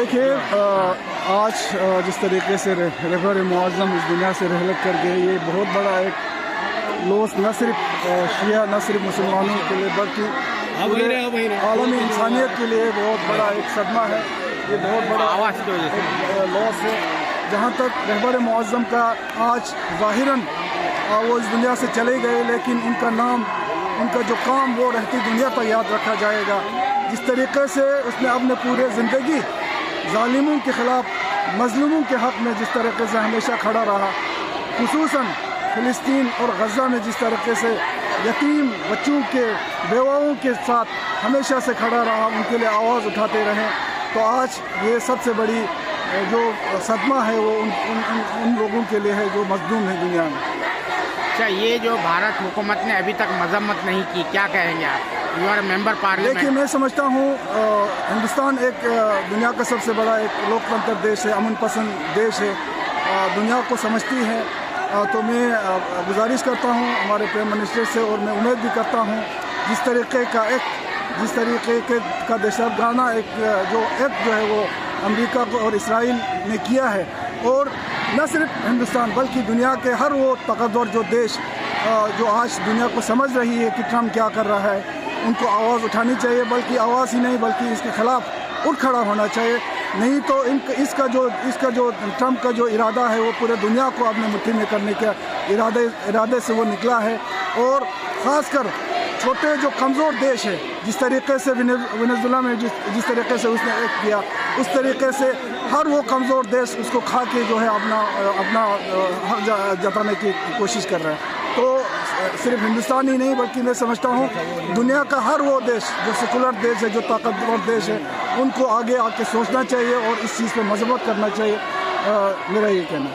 دیکھیے آج جس طریقے سے رہبر معظم اس دنیا سے رحلت کر گئے، یہ بہت بڑا ایک لوس نہ صرف شیعہ نہ صرف مسلمانوں کے لیے بلکہ عالمی انسانیت کے لیے بہت بڑا ایک صدمہ ہے۔ یہ بہت بڑا لوس ہے۔ جہاں تک رہبر معظم کا آج ظاہراً وہ اس دنیا سے چلے گئے، لیکن ان کا نام، ان کا جو کام وہ رہتی دنیا پر یاد رکھا جائے گا۔ جس طریقے سے اس نے اپنے پورے زندگی ظالموں کے خلاف، مظلوموں کے حق میں جس طریقے سے ہمیشہ کھڑا رہا، خصوصاً فلسطین اور غزہ میں جس طریقے سے یتیم بچوں کے، بیواؤں کے ساتھ ہمیشہ سے کھڑا رہا، ان کے لیے آواز اٹھاتے رہے، تو آج یہ سب سے بڑی جو صدمہ ہے وہ ان لوگوں کے لیے ہے جو مظلوم ہیں دنیا میں۔ اچھا، یہ جو بھارت حکومت نے ابھی تک مذمت نہیں کی، کیا کہیں گے آپ؟ You are member parliament. دیکھیے، میں سمجھتا ہوں ہندوستان ایک دنیا کا سب سے بڑا ایک لوک تنتر دیش ہے، امن پسند دیش ہے، دنیا کو سمجھتی ہے، تو میں گزارش کرتا ہوں ہمارے پرائم منسٹر سے، اور میں امید بھی کرتا ہوں جس طریقے کا دہشتگردانہ ایک جو ایکٹ جو ہے وہ امریکہ کو اور اسرائیل نے کیا ہے، اور نہ صرف ہندوستان بلکہ دنیا کے ہر وہ طاقتور جو دیش جو آج دنیا کو سمجھ رہی ہے کہ ٹرمپ کیا کر رہا ہے، ان کو آواز اٹھانی چاہیے، بلکہ آواز ہی نہیں بلکہ اس کے خلاف اٹھ کھڑا ہونا چاہیے۔ نہیں تو اس کا جو ٹرمپ کا جو ارادہ ہے وہ پورے دنیا کو اپنے مٹھی میں کرنے کے ارادے سے وہ نکلا ہے، اور خاص کر چھوٹے جو کمزور دیش ہے، جس طریقے سے وینزویلا میں جس طریقے سے اس نے ایکٹ کیا، اس طریقے سے ہر وہ کمزور دیش اس کو کھا کے جو ہے اپنا حق جتانے کی کوشش کر رہا ہے۔ تو صرف ہندوستان ہی نہیں بلکہ میں سمجھتا ہوں دنیا کا ہر وہ دیش جو سیکولر دیش ہے، جو طاقتور دیش ہے، ان کو آگے آ کے سوچنا چاہیے اور اس چیز پہ مذمت کرنا چاہیے، میرا یہ کہنا ہے۔